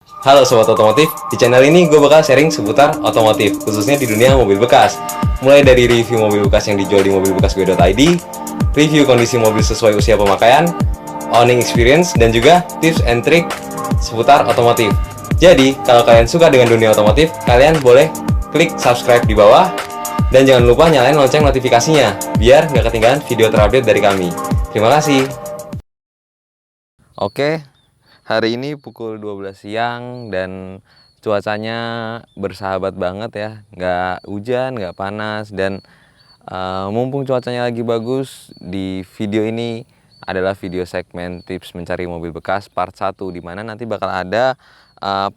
Halo Sobat Otomotif, di channel ini gue bakal sharing seputar otomotif, khususnya di dunia mobil bekas. Mulai dari review mobil bekas yang dijual di mobilbekasgue.id, review kondisi mobil sesuai usia pemakaian, owning experience, dan juga tips and trick seputar otomotif. Jadi, kalau kalian suka dengan dunia otomotif, kalian boleh klik subscribe di bawah, dan jangan lupa nyalain lonceng notifikasinya, biar nggak ketinggalan video terupdate dari kami. Terima kasih. Oke. Hari ini pukul 12 siang dan cuacanya bersahabat banget ya, nggak hujan, nggak panas, dan mumpung cuacanya lagi bagus, di video ini adalah video segmen tips mencari mobil bekas part 1, dimana nanti bakal ada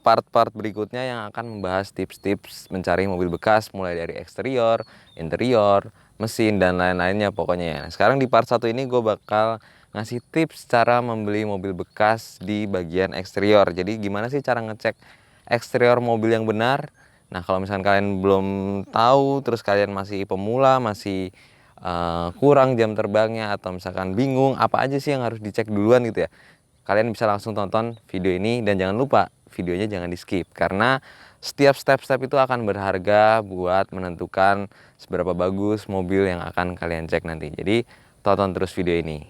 part-part berikutnya yang akan membahas tips-tips mencari mobil bekas mulai dari eksterior, interior, mesin, dan lain-lainnya pokoknya. Nah, sekarang di part 1 ini gue bakal ngasih tips cara membeli mobil bekas di bagian eksterior. Jadi gimana sih cara ngecek eksterior mobil yang benar? Nah, kalau misalkan kalian belum tahu, terus kalian masih pemula, masih kurang jam terbangnya, atau misalkan bingung apa aja sih yang harus dicek duluan gitu ya, kalian bisa langsung tonton video ini, dan jangan lupa videonya jangan di skip, karena setiap step-step itu akan berharga buat menentukan seberapa bagus mobil yang akan kalian cek nanti. Jadi tonton terus video ini.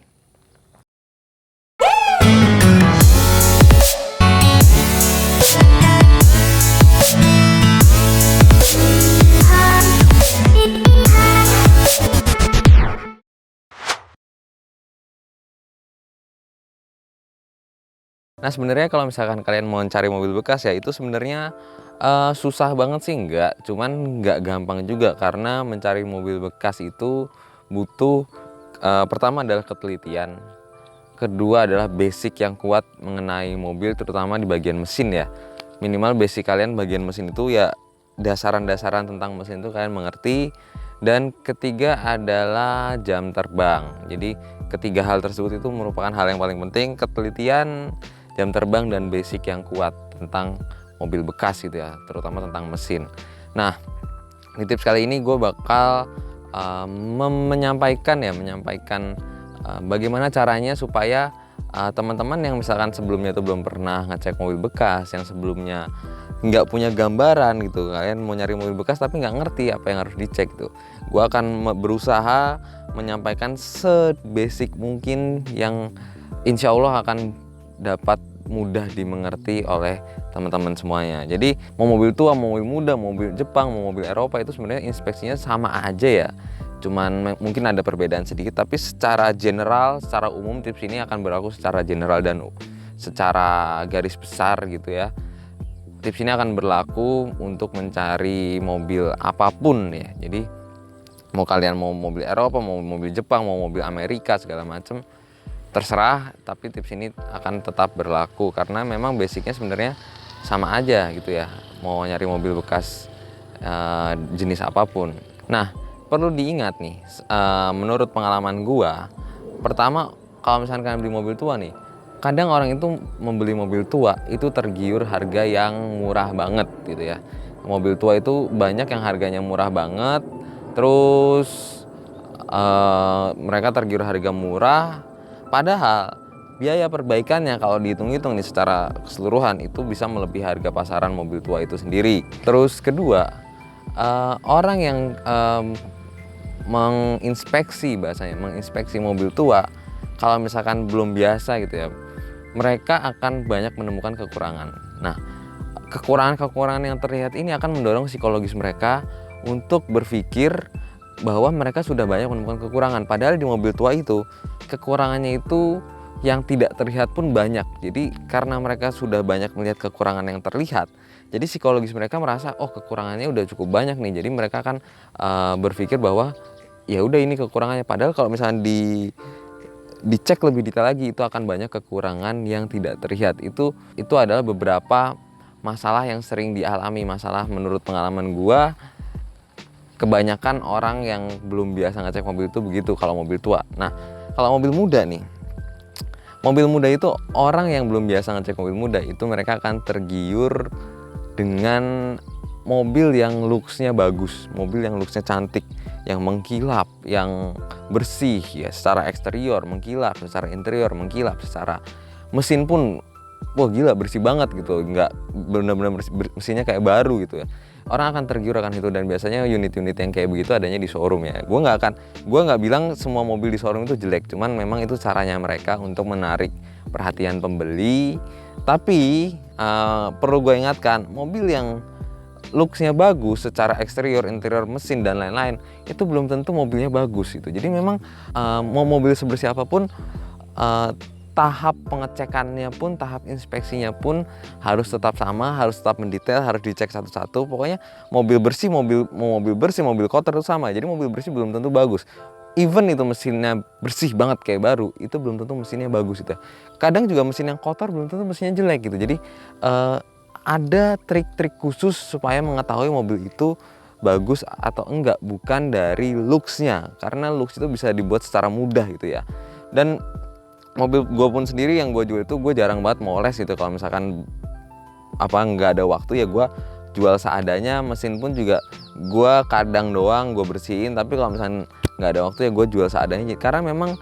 Nah, sebenarnya kalau misalkan kalian mau cari mobil bekas ya, itu sebenarnya susah banget sih enggak, cuman nggak gampang juga, karena mencari mobil bekas itu butuh pertama adalah ketelitian, kedua adalah basic yang kuat mengenai mobil, terutama di bagian mesin ya. Minimal basic kalian bagian mesin itu ya, dasaran-dasaran tentang mesin itu kalian mengerti. Dan ketiga adalah jam terbang. Jadi ketiga hal tersebut itu merupakan hal yang paling penting: ketelitian, jam terbang, dan basic yang kuat tentang mobil bekas gitu ya, terutama tentang mesin. Nah, di tips kali ini gue bakal menyampaikan bagaimana caranya supaya teman-teman yang misalkan sebelumnya itu belum pernah ngecek mobil bekas, yang sebelumnya nggak punya gambaran gitu, kalian mau nyari mobil bekas tapi nggak ngerti apa yang harus dicek tuh, gue akan berusaha menyampaikan sebasic mungkin yang insya Allah akan dapat mudah dimengerti oleh teman-teman semuanya. Jadi mau mobil tua, mau mobil muda, mau mobil Jepang, mau mobil Eropa, itu sebenarnya inspeksinya sama aja ya, cuman mungkin ada perbedaan sedikit, tapi secara general, secara umum tips ini akan berlaku secara general dan secara garis besar gitu ya. Tips ini akan berlaku untuk mencari mobil apapun ya. Jadi mau kalian mau mobil Eropa, mau mobil Jepang, mau mobil Amerika, segala macam, terserah, tapi tips ini akan tetap berlaku karena memang basicnya sebenarnya sama aja gitu ya, mau nyari mobil bekas jenis apapun. Nah, perlu diingat nih, menurut pengalaman gua, pertama kalau misalkan kalian beli mobil tua nih, kadang orang itu membeli mobil tua itu tergiur harga yang murah banget gitu ya. Mobil tua itu banyak yang harganya murah banget, terus mereka tergiur harga murah, padahal biaya perbaikannya kalau dihitung-hitung nih secara keseluruhan itu bisa melebihi harga pasaran mobil tua itu sendiri. Terus kedua, orang yang menginspeksi mobil tua, kalau misalkan belum biasa gitu ya, mereka akan banyak menemukan kekurangan. Nah, kekurangan-kekurangan yang terlihat ini akan mendorong psikologis mereka untuk berpikir bahwa mereka sudah banyak menemukan kekurangan, padahal di mobil tua itu kekurangannya itu yang tidak terlihat pun banyak. Jadi karena mereka sudah banyak melihat kekurangan yang terlihat, jadi psikologis mereka merasa oh kekurangannya udah cukup banyak nih, jadi mereka akan berpikir bahwa ya udah ini kekurangannya, padahal kalau misalnya dicek lebih detail lagi itu akan banyak kekurangan yang tidak terlihat. Itu adalah beberapa masalah yang sering dialami, masalah menurut pengalaman gua, kebanyakan orang yang belum biasa ngecek mobil itu begitu kalau mobil tua. Nah, kalau mobil muda nih, mobil muda itu orang yang belum biasa ngecek mobil muda itu mereka akan tergiur dengan mobil yang looks-nya bagus, mobil yang looks-nya cantik, yang mengkilap, yang bersih ya, secara eksterior mengkilap, secara interior mengkilap, secara mesin pun wah gila bersih banget gitu, nggak benar-benar mesinnya kayak baru gitu ya, orang akan tergiur akan itu. Dan biasanya unit-unit yang kayak begitu adanya di showroom ya. Gue nggak bilang semua mobil di showroom itu jelek, cuman memang itu caranya mereka untuk menarik perhatian pembeli. Tapi perlu gue ingatkan, mobil yang looksnya bagus secara eksterior, interior, mesin dan lain-lain itu belum tentu mobilnya bagus gitu. Jadi memang mau mobil sebersih apapun, tahap pengecekannya pun, tahap inspeksinya pun harus tetap sama, harus tetap mendetail, harus dicek satu-satu. Pokoknya mobil bersih, mobil bersih, mobil kotor itu sama. Jadi mobil bersih belum tentu bagus. Even itu mesinnya bersih banget kayak baru, itu belum tentu mesinnya bagus itu. Kadang juga mesin yang kotor belum tentu mesinnya jelek gitu. Jadi ada trik-trik khusus supaya mengetahui mobil itu bagus atau enggak, bukan dari looksnya, karena looks itu bisa dibuat secara mudah gitu ya. Dan mobil gue pun sendiri yang gue jual itu, gue jarang banget moles gitu. Kalau misalkan nggak ada waktu ya gue jual seadanya. Mesin pun juga gue kadang doang gue bersihin, tapi kalau misalkan nggak ada waktu ya gue jual seadanya, karena memang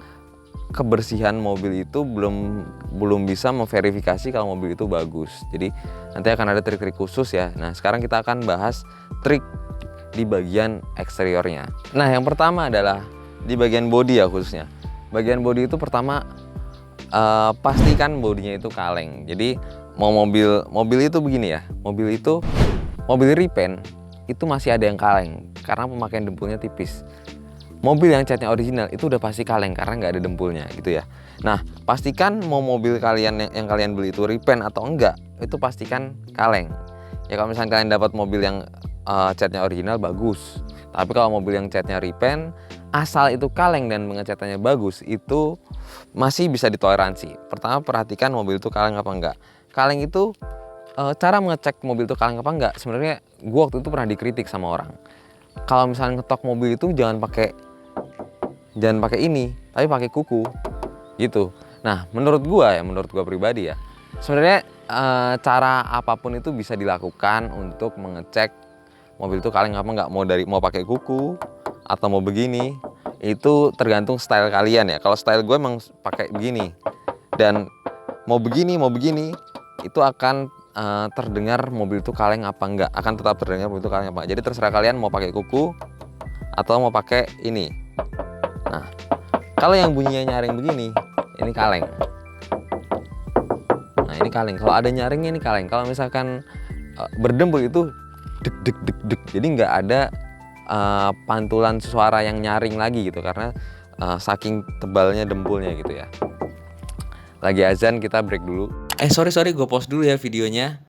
kebersihan mobil itu belum bisa memverifikasi kalau mobil itu bagus. Jadi nanti akan ada trik-trik khusus ya. Nah sekarang kita akan bahas trik di bagian eksteriornya. Nah yang pertama adalah di bagian bodi ya khususnya. Bagian bodi itu pertama pastikan bodinya itu kaleng. Jadi mau mobil itu begini ya, mobil repaint itu masih ada yang kaleng karena pemakaian dempulnya tipis. Mobil yang catnya original itu udah pasti kaleng karena nggak ada dempulnya gitu ya. Nah pastikan mau mobil kalian yang kalian beli itu repaint atau enggak, itu pastikan kaleng. Ya kalau misalnya kalian dapat mobil yang catnya original bagus, tapi kalau mobil yang catnya repaint asal itu kaleng dan pengecatannya bagus, itu masih bisa ditoleransi. Pertama perhatikan mobil itu kaleng apa enggak. Kaleng itu cara mengecek mobil itu kaleng apa enggak, sebenarnya gua waktu itu pernah dikritik sama orang. Kalau misalnya ngetok mobil itu jangan pakai ini, tapi pakai kuku gitu. Nah menurut gua pribadi ya, sebenarnya cara apapun itu bisa dilakukan untuk mengecek mobil itu kaleng apa enggak. Mau pakai kuku atau mau begini, itu tergantung style kalian ya. Kalau style gue emang pakai begini, dan mau begini itu akan terdengar mobil itu kaleng apa enggak, akan tetap terdengar mobil itu kaleng apa enggak. Jadi terserah kalian mau pakai kuku atau mau pakai ini. Nah kalau yang bunyinya nyaring begini, ini kaleng. Nah ini kaleng. Kalau ada nyaringnya ini kaleng. Kalau misalkan berdempul itu deg deg deg deg, jadi nggak ada pantulan suara yang nyaring lagi gitu, karena saking tebalnya dempulnya gitu ya. Lagi azan, kita break dulu. Sorry gue pause dulu ya videonya.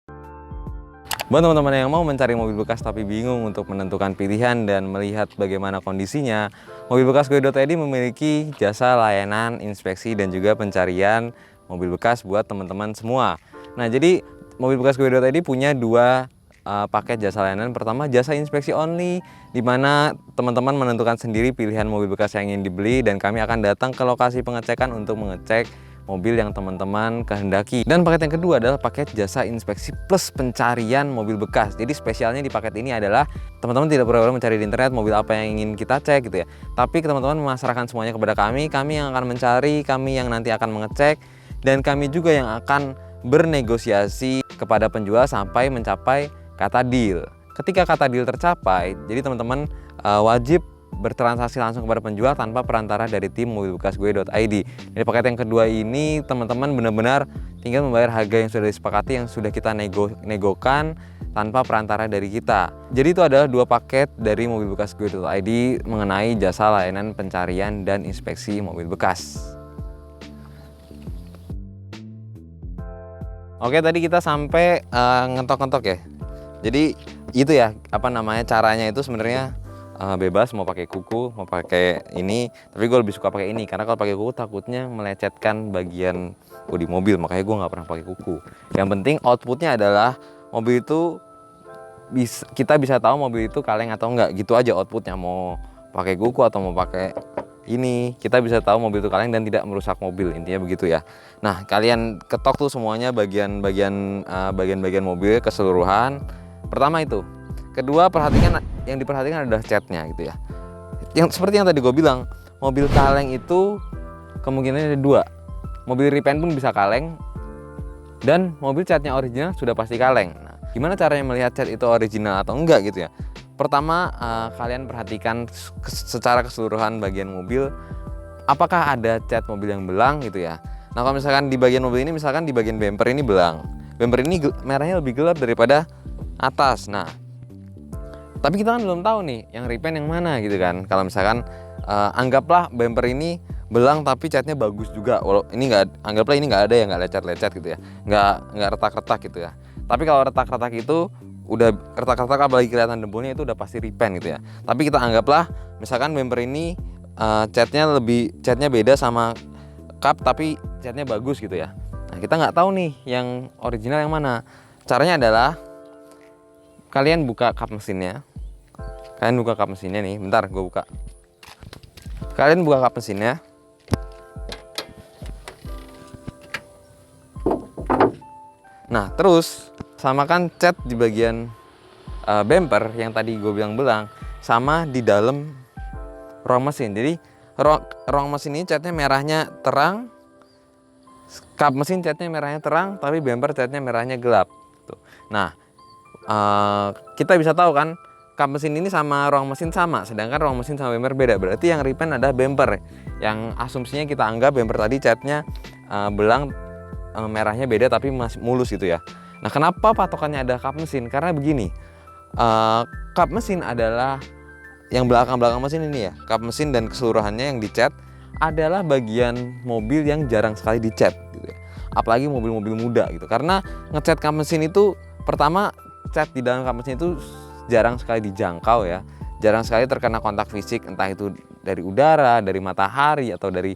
Buat teman-teman yang mau mencari mobil bekas tapi bingung untuk menentukan pilihan dan melihat bagaimana kondisinya, mobilbekasgo.id memiliki jasa layanan inspeksi dan juga pencarian mobil bekas buat teman-teman semua. Nah jadi mobilbekasgo.id punya dua paket jasa layanan. Pertama jasa inspeksi only, di mana teman-teman menentukan sendiri pilihan mobil bekas yang ingin dibeli dan kami akan datang ke lokasi pengecekan untuk mengecek mobil yang teman-teman kehendaki. Dan paket yang kedua adalah paket jasa inspeksi plus pencarian mobil bekas. Jadi spesialnya di paket ini adalah teman-teman tidak perlu mencari di internet mobil apa yang ingin kita cek gitu ya, tapi teman-teman memasrahkan semuanya kepada kami yang akan mencari, kami yang nanti akan mengecek, dan kami juga yang akan bernegosiasi kepada penjual sampai mencapai kata deal. Ketika kata deal tercapai, jadi teman-teman wajib bertransaksi langsung kepada penjual tanpa perantara dari tim mobilbekasgue.id. Di paket yang kedua ini teman-teman benar-benar tinggal membayar harga yang sudah disepakati, yang sudah kita negokan tanpa perantara dari kita. Jadi itu adalah dua paket dari mobilbekasgue.id mengenai jasa layanan pencarian dan inspeksi mobil bekas. Oke, tadi kita sampai ngetok-ngetok ya. Jadi itu ya, caranya itu sebenarnya bebas, mau pakai kuku, mau pakai ini, tapi gue lebih suka pakai ini karena kalau pakai kuku takutnya melecetkan bagian bodi mobil, makanya gue nggak pernah pakai kuku. Yang penting outputnya adalah mobil itu kita bisa tahu mobil itu kaleng atau enggak, gitu aja outputnya. Mau pakai kuku atau mau pakai ini, kita bisa tahu mobil itu kaleng dan tidak merusak mobil, intinya begitu ya. Nah kalian ketok tuh semuanya bagian-bagian mobil keseluruhan. Pertama itu. Kedua, yang diperhatikan adalah catnya gitu ya. Yang seperti yang tadi gue bilang, mobil kaleng itu kemungkinannya ada dua. Mobil repaint pun bisa kaleng, dan mobil catnya original sudah pasti kaleng. Nah, gimana caranya melihat cat itu original atau enggak gitu ya? Pertama, kalian perhatikan secara keseluruhan bagian mobil, apakah ada cat mobil yang belang gitu ya. Nah, kalau misalkan di bagian mobil ini, misalkan di bagian bumper ini belang, bumper ini merahnya lebih gelap daripada atas. Nah, tapi kita kan belum tahu nih yang repaint yang mana gitu kan. Kalau misalkan anggaplah bumper ini belang tapi catnya bagus juga, walau ini anggaplah ini nggak ada yang nggak lecet-lecet gitu ya, nggak retak-retak gitu ya. Tapi kalau retak-retak itu udah retak-retak, apalagi kelihatan dempulnya, itu udah pasti repaint gitu ya. Tapi kita anggaplah misalkan bumper ini catnya beda sama cup tapi catnya bagus gitu ya. Nah, kita nggak tahu nih yang original yang mana. Caranya adalah kalian buka kap mesinnya. Kalian buka kap mesinnya nih, bentar gue buka. Kalian buka kap mesinnya. Nah, terus samakan cat di bagian bumper yang tadi gue bilang belang sama di dalam ruang mesin. Jadi ruang mesin ini catnya merahnya terang, kap mesin catnya merahnya terang, tapi bumper catnya merahnya gelap. Nah, kita bisa tahu kan kap mesin ini sama ruang mesin sama, sedangkan ruang mesin sama bumper beda. Berarti yang repaint adalah bumper. Yang asumsinya kita anggap bumper tadi catnya belang, merahnya beda tapi masih mulus gitu ya. Nah, kenapa patokannya ada kap mesin? Karena begini, kap mesin adalah yang belakang mesin ini ya. Kap mesin dan keseluruhannya yang dicat adalah bagian mobil yang jarang sekali dicat gitu ya. Apalagi mobil-mobil muda gitu. Karena ngecat kap mesin itu, pertama, cat di dalam kap mesin itu jarang sekali dijangkau ya. Jarang sekali terkena kontak fisik, entah itu dari udara, dari matahari, atau dari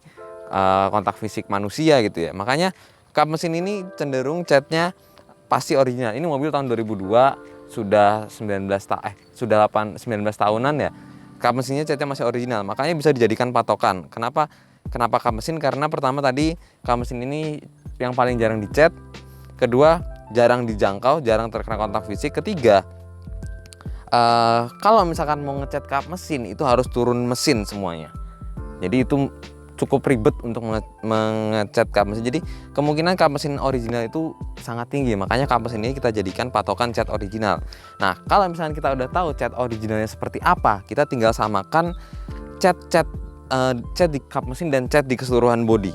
kontak fisik manusia gitu ya. Makanya kap mesin ini cenderung catnya pasti original. Ini mobil tahun 2002, sudah 19 tahunan ya. Kap mesinnya catnya masih original. Makanya bisa dijadikan patokan. Kenapa kap mesin? Karena pertama tadi kap mesin ini yang paling jarang dicat. Kedua, jarang dijangkau, jarang terkena kontak fisik. Ketiga, kalau misalkan mau ngecat kap mesin itu harus turun mesin semuanya. Jadi itu cukup ribet untuk mengecat kap mesin. Jadi kemungkinan kap mesin original itu sangat tinggi. Makanya kap mesin ini kita jadikan patokan cat original. Nah, kalau misalnya kita udah tahu cat originalnya seperti apa, kita tinggal samakan cat di kap mesin dan cat di keseluruhan bodi.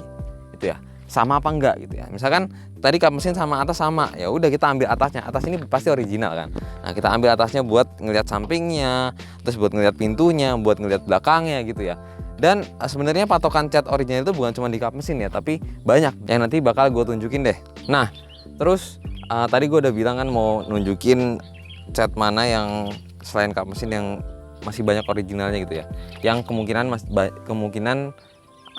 Itu ya. Sama apa enggak gitu ya. Misalkan tadi kap mesin sama atas sama, ya udah kita ambil atasnya. Atas ini pasti original kan. Nah, kita ambil atasnya buat ngelihat sampingnya, terus buat ngelihat pintunya, buat ngelihat belakangnya gitu ya. Dan sebenarnya patokan cat original itu bukan cuma di kap mesin ya, tapi banyak yang nanti bakal gue tunjukin deh. Nah, terus tadi gue udah bilang kan mau nunjukin cat mana yang selain kap mesin yang masih banyak originalnya gitu ya, yang kemungkinan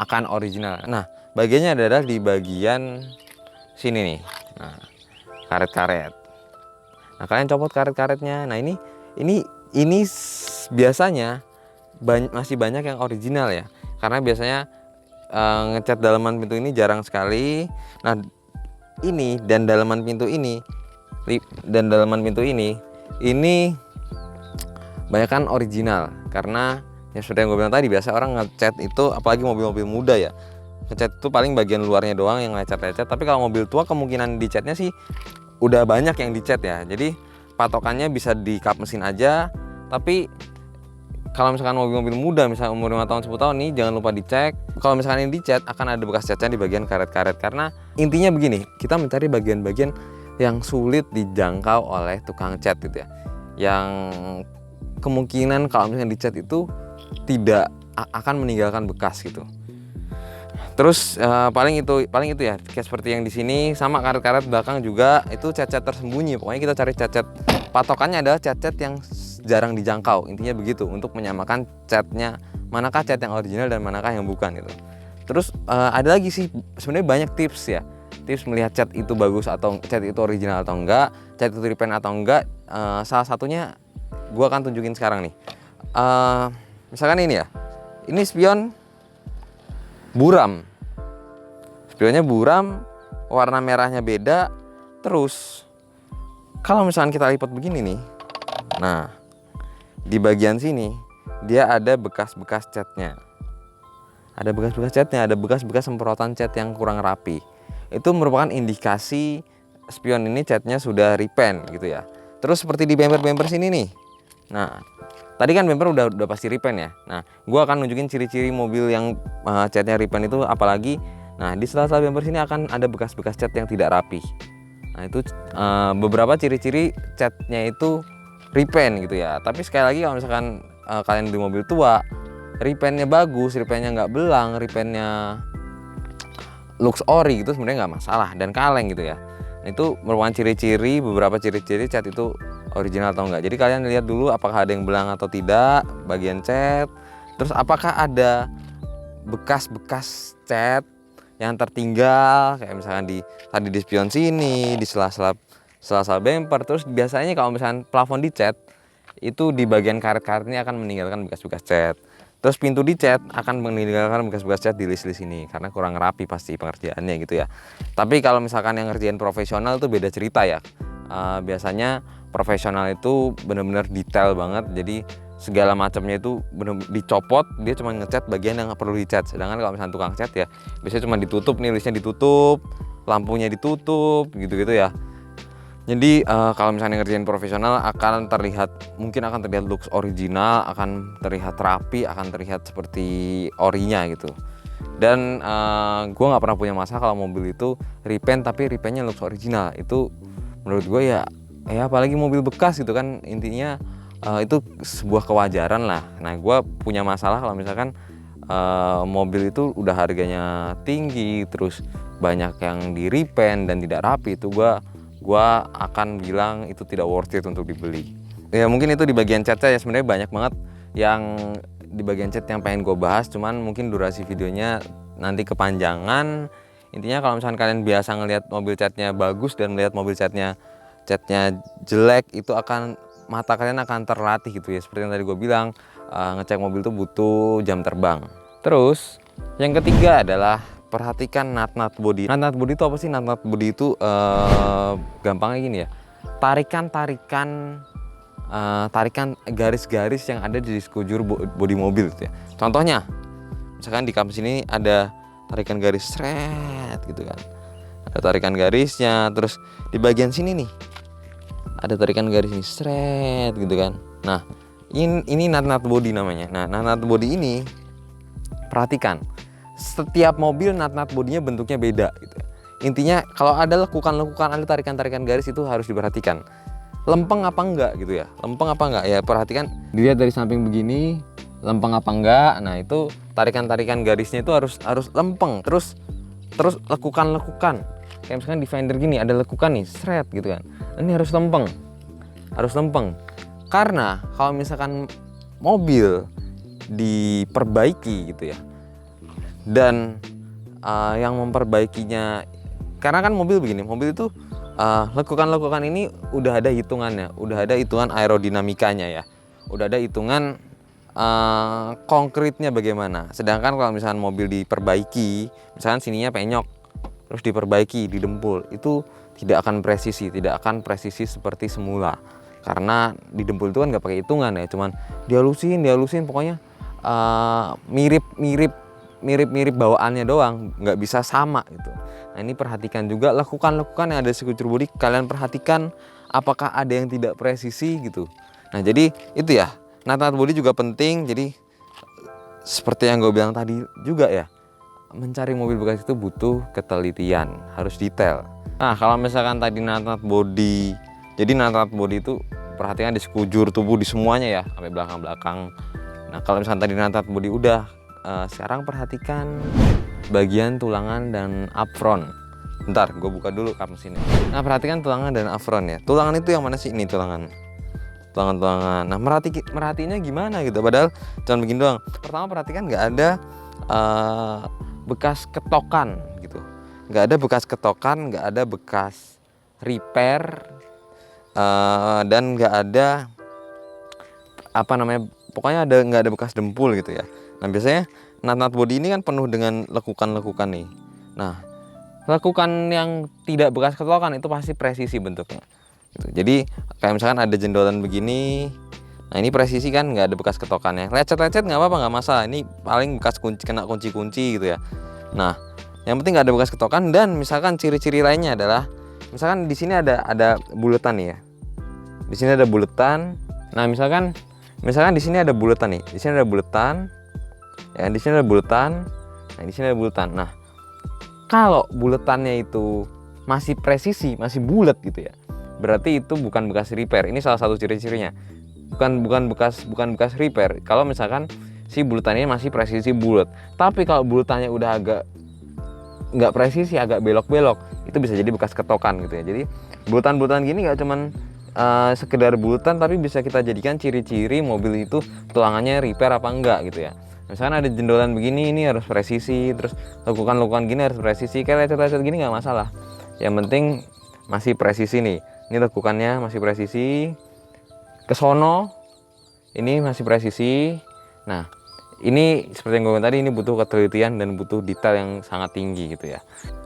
akan original. Nah, bagiannya adalah di bagian sini nih. Nah, karet-karet. Nah, kalian copot karet-karetnya. Nah, ini biasanya masih banyak yang original ya, karena biasanya ngecat dalaman pintu ini jarang sekali. Nah, ini dan dalaman pintu ini banyak kan original, karena ya sudah yang gue bilang tadi, biasa orang ngecat itu, apalagi mobil-mobil muda ya, ngecat itu paling bagian luarnya doang yang lecet-lecet. Tapi kalau mobil tua kemungkinan dicatnya sih udah banyak yang dicat ya. Jadi patokannya bisa di kap mesin aja. Tapi kalau misalkan mobil-mobil muda, misalnya umur 5 tahun 10 tahun nih, jangan lupa dicek. Kalau misalkan ini dicat, akan ada bekas catnya di bagian karet-karet. Karena intinya begini, kita mencari bagian-bagian yang sulit dijangkau oleh tukang cat gitu ya, yang kemungkinan kalau misalkan dicat itu tidak akan meninggalkan bekas gitu. Terus paling itu ya, kayak seperti yang di sini, sama karet-karet belakang juga itu cat-cat tersembunyi. Pokoknya kita cari cat-cat, patokannya adalah cat-cat yang jarang dijangkau, intinya begitu, untuk menyamakan catnya, manakah cat yang original dan manakah yang bukan gitu. Terus ada lagi sih sebenarnya banyak tips ya, tips melihat cat itu bagus atau cat itu original atau enggak, cat itu repaint atau enggak. Salah satunya gue akan tunjukin sekarang nih. Misalkan ini ya, ini spion buram, spionnya buram, warna merahnya beda. Terus kalau misalkan kita lipat begini nih, nah di bagian sini dia ada bekas-bekas catnya, ada bekas-bekas semprotan cat yang kurang rapi. Itu merupakan indikasi spion ini catnya sudah repaint gitu ya. Terus seperti di bumper sini nih. Nah, tadi kan bumper udah pasti repaint ya. Nah, gua akan nunjukin ciri-ciri mobil yang catnya repaint itu apalagi. Nah, di sela-sela bumper sini akan ada bekas-bekas cat yang tidak rapi. Nah, itu beberapa ciri-ciri catnya itu repaint gitu ya. Tapi sekali lagi kalau misalkan kalian beli mobil tua, repaintnya bagus, repaintnya nggak belang, repaintnya lux ori gitu sebenarnya nggak masalah dan kaleng gitu ya. Nah, itu merupakan ciri-ciri, beberapa ciri-ciri cat itu original atau enggak. Jadi kalian lihat dulu apakah ada yang belang atau tidak bagian cat. Terus apakah ada bekas-bekas cat yang tertinggal kayak misalkan tadi di spion sini, di sela-sela bumper. Terus biasanya kalau misalkan plafon dicat itu di bagian karet-karet ini akan meninggalkan bekas-bekas cat. Terus pintu dicat akan meninggalkan bekas-bekas cat di list-list ini karena kurang rapi pasti pengerjaannya gitu ya. Tapi kalau misalkan yang ngerjain profesional itu beda cerita ya. Biasanya profesional itu benar-benar detail banget, jadi segala macamnya itu benar dicopot, dia cuma ngecat bagian yang perlu dicat. Sedangkan kalau misalnya tukang cat ya biasanya cuma ditutup nih, listnya ditutup, lampunya ditutup gitu-gitu ya. Jadi kalau misalnya ngerjain profesional mungkin akan terlihat looks original, akan terlihat rapi, akan terlihat seperti orinya gitu. Dan gue nggak pernah punya masalah kalau mobil itu repaint tapi repaintnya looks original. Itu menurut gue ya apalagi mobil bekas gitu kan, intinya itu sebuah kewajaran lah. Nah, gue punya masalah kalau misalkan mobil itu udah harganya tinggi, terus banyak yang di repaint dan tidak rapi, itu gue akan bilang itu tidak worth it untuk dibeli. Ya mungkin itu di bagian catnya ya, sebenarnya banyak banget yang di bagian cat yang pengen gue bahas, cuman mungkin durasi videonya nanti kepanjangan. Intinya kalau misalkan kalian biasa ngelihat mobil catnya bagus dan melihat mobil catnya jelek, itu akan mata kalian akan terlatih gitu ya. Seperti yang tadi gue bilang, ngecek mobil itu butuh jam terbang. Terus yang ketiga adalah perhatikan nut body. Nut body itu apa sih? Nut body itu gampangnya gini ya. Tarikan garis-garis yang ada di sekujur bodi mobil gitu ya. Contohnya, misalkan di kampus ini ada tarikan garis seret gitu kan. Ada tarikan garisnya, terus di bagian sini nih ada tarikan garis nih seret gitu kan. Nah, ini nut body namanya. Nah, nut body ini perhatikan. Setiap mobil nut bodinya bentuknya beda gitu ya. Intinya kalau ada lekukan-lekukan, ada tarikan-tarikan garis itu harus diperhatikan. Lempeng apa enggak gitu ya. Lempeng apa enggak ya, perhatikan, dilihat dari samping begini, lempeng apa enggak. Nah, itu tarikan-tarikan garisnya itu harus lempeng. Terus lekukan-lekukan. Kayak misalkan di fender gini ada lekukan nih, seret gitu kan. Ini harus lempeng. Harus lempeng. Karena kalau misalkan mobil diperbaiki gitu ya, dan yang memperbaikinya, karena kan mobil begini, mobil itu lekukan-lekukan ini udah ada hitungannya, udah ada hitungan aerodinamikanya ya, udah ada hitungan konkretnya bagaimana. Sedangkan kalau misalkan mobil diperbaiki, misalkan sininya penyok terus diperbaiki, didempul, itu tidak akan presisi seperti semula, karena didempul itu kan nggak pakai hitungan ya, cuman dihalusin pokoknya mirip bawaannya doang, nggak bisa sama gitu. Nah, ini perhatikan juga lekukan-lekukan yang ada di sekujur bodi, kalian perhatikan apakah ada yang tidak presisi gitu. Nah, jadi itu ya, nut bodi juga penting. Jadi seperti yang gue bilang tadi juga ya, mencari mobil bekas itu butuh ketelitian, harus detail. Nah, kalau misalkan tadi nut bodi, jadi nut bodi itu perhatikan di sekujur tubuh, di semuanya ya, sampai belakang-belakang. Nah, kalau misalkan tadi nut bodi udah, sekarang perhatikan bagian tulangan dan upfront. Bentar, gue buka dulu kamus ini. Nah, perhatikan tulangan dan upfront ya. Tulangan itu yang mana sih? Ini tulangan. Nah, merhatiinnya gimana gitu? Padahal cuma begini doang. Pertama, perhatikan nggak ada bekas ketokan gitu. Nggak ada bekas ketokan, nggak ada bekas repair, dan nggak ada pokoknya nggak ada bekas dempul gitu ya. Nah, biasanya nut body ini kan penuh dengan lekukan-lekukan nih. Nah, lekukan yang tidak bekas ketokan itu pasti presisi bentuknya gitu. Jadi kayak misalkan ada jendolan begini, nah ini presisi kan, nggak ada bekas ketokannya. Lecet-lecet nggak apa-apa, nggak masalah, ini paling bekas kena kunci-kunci gitu ya. Nah, yang penting nggak ada bekas ketokan. Dan misalkan ciri-ciri lainnya adalah misalkan di sini ada buletan nih ya. Di sini ada buletan. Nah, misalkan di sini ada buletan nih. Di sini ada buletan. Ya, di sini ada buletan. Nah, di sini ada buletan. Nah, kalau buletannya itu masih presisi, masih bulat gitu ya, berarti itu bukan bekas repair. Ini salah satu ciri-cirinya. Bukan bekas repair. Kalau misalkan si buletannya masih presisi bulat. Tapi kalau buletannya udah agak nggak presisi, agak belok-belok, itu bisa jadi bekas ketokan gitu ya. Jadi buletan-buletan gini nggak cuman sekedar buletan, tapi bisa kita jadikan ciri-ciri mobil itu tulangannya repair apa enggak gitu ya. Misalkan ada jendolan begini, ini harus presisi, terus lekukan gini harus presisi, kayak lecet-lecet gini nggak masalah. Yang penting masih presisi nih. Ini lekukannya masih presisi. Kesono ini masih presisi. Nah, ini seperti yang gue bilang tadi, ini butuh ketelitian dan butuh detail yang sangat tinggi gitu ya.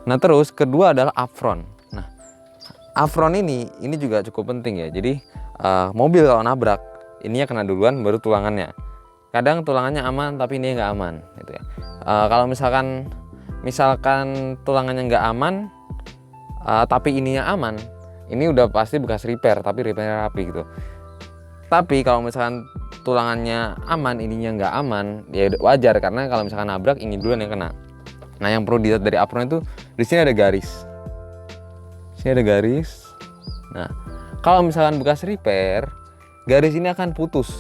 Nah, terus kedua adalah apron. Nah, apron ini juga cukup penting ya. Jadi mobil kalau nabrak, ininya kena duluan baru tulangannya. Kadang tulangannya aman tapi ini nggak aman gitu ya. Kalau misalkan tulangannya nggak aman tapi ininya aman, ini udah pasti bekas repair, tapi repair rapi gitu. Tapi kalau misalkan tulangannya aman, ininya nggak aman, ya wajar, karena kalau misalkan nabrak ini duluan yang kena. Nah, yang perlu dilihat dari apron itu, di sini ada garis. Sini ada garis. Nah, kalau misalkan bekas repair, garis ini akan putus.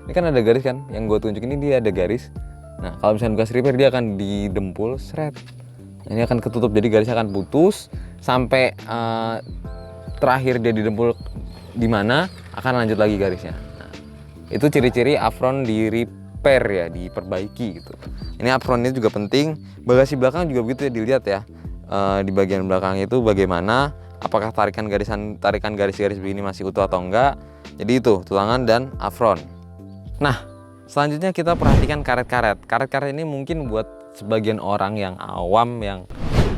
Ini kan ada garis kan, yang gue tunjukin ini dia ada garis. Nah, kalau misalkan bekas repair dia akan didempul, seret. Nah, ini akan ketutup, jadi garisnya akan putus sampai terakhir dia didempul di mana akan lanjut lagi garisnya. Nah, itu ciri-ciri apron di repair ya, diperbaiki gitu. Ini apronnya juga penting. Bagasi belakang juga begitu ya, dilihat ya. Di bagian belakang itu bagaimana, apakah tarikan garis-garis begini masih utuh atau enggak. Jadi itu tulangan dan apron. Nah, selanjutnya kita perhatikan karet-karet. Karet-karet ini mungkin buat sebagian orang yang awam, yang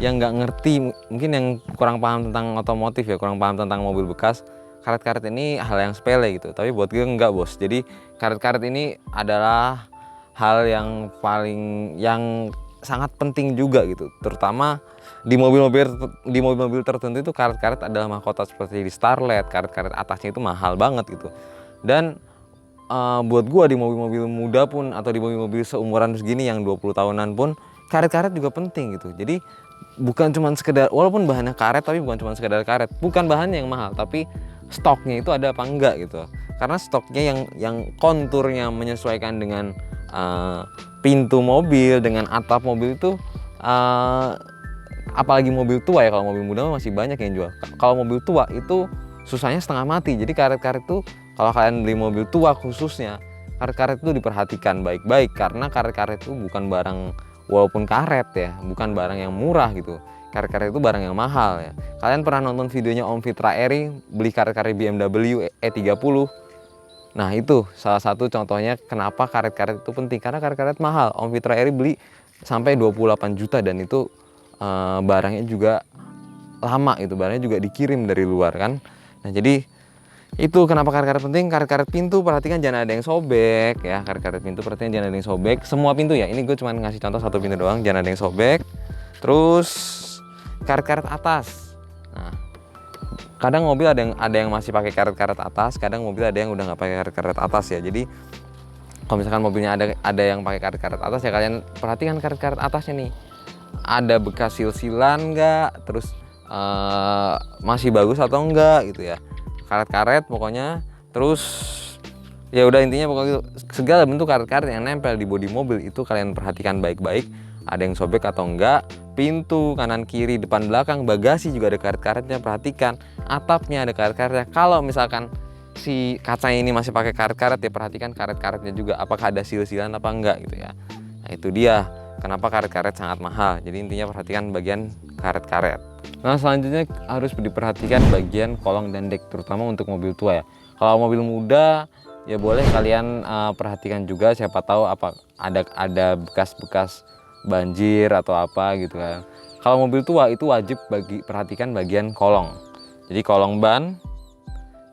nggak ngerti, mungkin yang kurang paham tentang otomotif ya, kurang paham tentang mobil bekas. Karet-karet ini hal yang sepele gitu, tapi buat gue enggak, bos. Jadi karet-karet ini adalah hal yang sangat penting juga gitu, terutama di mobil-mobil tertentu. Itu karet-karet adalah mahkota, seperti di Starlet, karet-karet atasnya itu mahal banget gitu. Dan buat gua di mobil-mobil muda pun, atau di mobil-mobil seumuran segini yang 20 tahunan pun, karet-karet juga penting gitu. Jadi bukan cuma sekedar, walaupun bahannya karet, tapi bukan cuma sekedar karet. Bukan bahannya yang mahal, tapi stoknya itu ada apa enggak gitu. Karena stoknya yang konturnya menyesuaikan dengan pintu mobil, dengan atap mobil itu, apalagi mobil tua ya. Kalau mobil muda masih banyak yang jual. Kalau mobil tua itu susahnya setengah mati. Jadi karet-karet itu, kalau kalian beli mobil tua khususnya, karet-karet itu diperhatikan baik-baik, karena karet-karet itu bukan barang, walaupun karet ya, bukan barang yang murah gitu. Karet-karet itu barang yang mahal ya. Kalian pernah nonton videonya Om Fitra Eri beli karet-karet BMW E30? Nah, itu salah satu contohnya kenapa karet-karet itu penting, karena karet-karet mahal. Om Fitra Eri beli sampai 28 juta dan itu barangnya juga lama, itu barangnya juga dikirim dari luar kan. Nah, jadi itu kenapa karet-karet penting. Karet-karet pintu perhatikan jangan ada yang sobek ya. Karet-karet pintu perhatikan jangan ada yang sobek. Semua pintu ya, ini gue cuma ngasih contoh satu pintu doang, jangan ada yang sobek. Terus karet-karet atas. Nah, kadang mobil ada yang masih pakai karet-karet atas, kadang mobil ada yang udah nggak pakai karet-karet atas ya. Jadi kalau misalkan mobilnya ada yang pakai karet-karet atas ya, kalian perhatikan karet-karet atasnya nih, ada bekas sil-silan nggak, terus masih bagus atau enggak gitu ya. Karet-karet pokoknya. Terus ya udah, intinya pokoknya segala bentuk karet-karet yang nempel di bodi mobil itu kalian perhatikan baik-baik, ada yang sobek atau enggak. Pintu kanan kiri depan belakang, bagasi juga ada karet-karetnya, perhatikan. Atapnya ada karet-karetnya. Kalau misalkan si kacanya ini masih pakai karet-karet ya, perhatikan karet-karetnya juga, apakah ada sil-silan apa enggak gitu ya. Nah, itu dia kenapa karet-karet sangat mahal. Jadi intinya perhatikan bagian karet-karet. Nah, selanjutnya harus diperhatikan bagian kolong dan dek, terutama untuk mobil tua ya. Kalau mobil muda ya boleh kalian perhatikan juga, siapa tahu apa ada bekas-bekas banjir atau apa gitu kan. Kalau mobil tua itu wajib perhatikan bagian kolong. Jadi kolong ban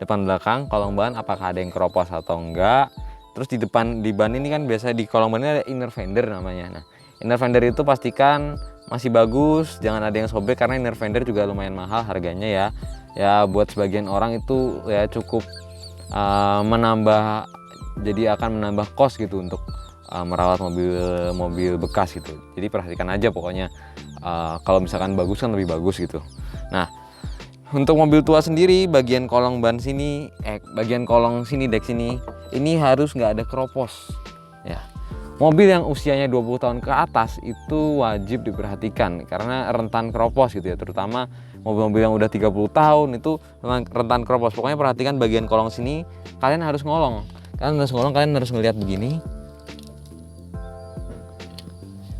depan belakang, kolong ban apakah ada yang keropos atau enggak. Terus di ban ini kan biasa di kolong ban ini ada inner fender namanya. Nah, inner fender itu pastikan masih bagus, jangan ada yang sobek karena inner fender juga lumayan mahal harganya ya. Ya buat sebagian orang itu ya cukup menambah, jadi akan menambah kos gitu untuk merawat mobil bekas gitu. Jadi perhatikan aja pokoknya, kalau misalkan bagus kan lebih bagus gitu. Nah, untuk mobil tua sendiri bagian kolong ban sini, bagian kolong sini, dek sini, ini harus nggak ada keropos ya. Mobil yang usianya 20 tahun ke atas itu wajib diperhatikan karena rentan keropos gitu ya, terutama mobil-mobil yang udah 30 tahun itu rentan keropos. Pokoknya perhatikan bagian kolong sini, kalian harus ngolong. Kalian harus ngelihat begini.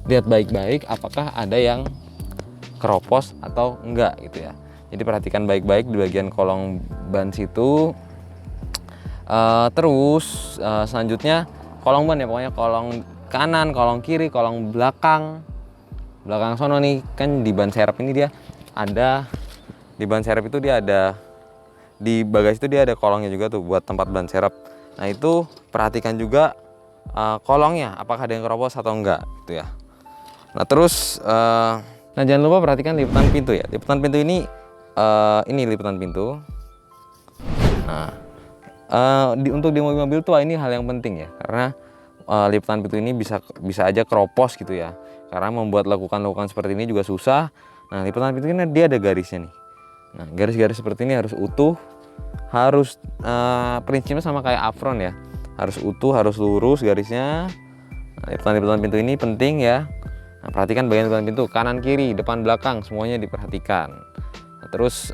Lihat baik-baik apakah ada yang keropos atau enggak gitu ya. Jadi perhatikan baik-baik di bagian kolong ban situ. Terus selanjutnya kolong ban ya, pokoknya kolong kanan, kolong kiri, kolong belakang sono nih kan di ban serep ini dia ada, di ban serep itu dia ada, di bagasi itu dia ada kolongnya juga tuh buat tempat ban serep. Nah itu perhatikan juga kolongnya apakah ada yang keropos atau enggak gitu ya. Nah terus nah jangan lupa perhatikan lipatan pintu ya. Lipatan pintu ini lipatan pintu. Nah untuk di mobil-mobil tua ini hal yang penting ya, karena lipatan pintu ini bisa aja keropos gitu ya, karena membuat lekukan seperti ini juga susah. Nah lipatan pintu ini dia ada garisnya nih. Nah garis-garis seperti ini harus utuh, harus prinsipnya sama kayak apron ya, harus utuh, harus lurus garisnya. Nah, lipatan pintu ini penting ya. Nah, perhatikan bagian lipatan pintu kanan kiri, depan belakang semuanya diperhatikan. Nah, terus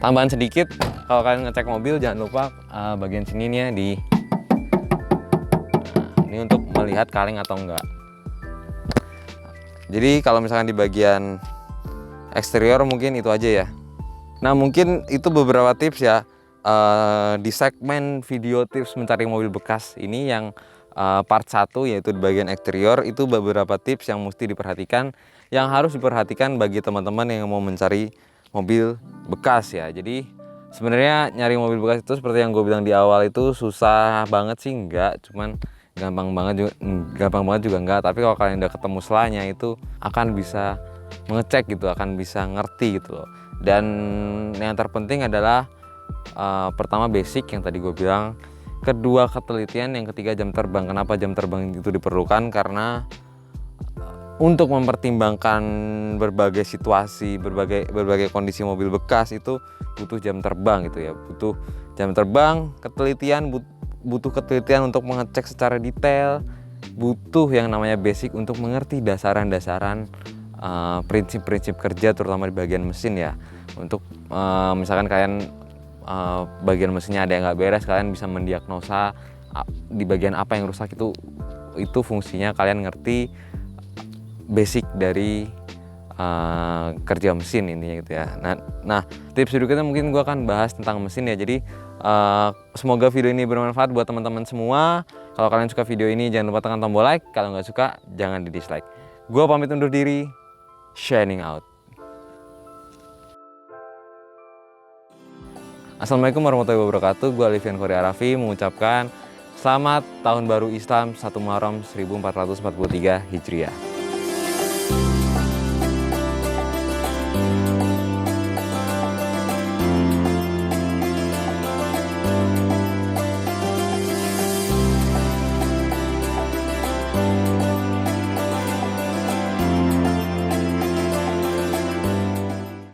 tambahan sedikit, kalau kalian ngecek mobil jangan lupa bagian sini nih ya ini untuk melihat kaleng atau enggak. Jadi kalau misalkan di bagian eksterior mungkin itu aja ya. Nah mungkin itu beberapa tips ya di segmen video tips mencari mobil bekas ini yang part 1, yaitu di bagian eksterior. Itu beberapa tips yang mesti diperhatikan, yang harus diperhatikan bagi teman-teman yang mau mencari mobil bekas ya. Jadi sebenarnya nyari mobil bekas itu seperti yang gue bilang di awal itu susah banget sih enggak, cuman gampang banget juga enggak. Tapi kalau kalian udah ketemu selanya itu akan bisa mengecek gitu, akan bisa ngerti gitu loh. Dan yang terpenting adalah pertama basic yang tadi gue bilang, kedua ketelitian, yang ketiga jam terbang. Kenapa jam terbang itu diperlukan? Karena untuk mempertimbangkan berbagai situasi, berbagai kondisi mobil bekas itu butuh jam terbang gitu ya, butuh jam terbang, ketelitian, butuh ketelitian untuk mengecek secara detail, butuh yang namanya basic untuk mengerti dasaran-dasaran prinsip-prinsip kerja, terutama di bagian mesin ya. Untuk misalkan kalian bagian mesinnya ada yang nggak beres, kalian bisa mendiagnosa di bagian apa yang rusak, itu fungsinya kalian ngerti basic dari kerja mesin ini gitu ya. Nah tips berikutnya mungkin gue akan bahas tentang mesin ya. Jadi semoga video ini bermanfaat buat teman-teman semua. Kalau kalian suka video ini jangan lupa tekan tombol like, kalau nggak suka jangan di dislike. Gue pamit undur diri, shining out. Assalamualaikum warahmatullahi wabarakatuh. Gue Alifian Korea Raffi mengucapkan selamat tahun baru Islam 1 Muharram 1443 Hijriah.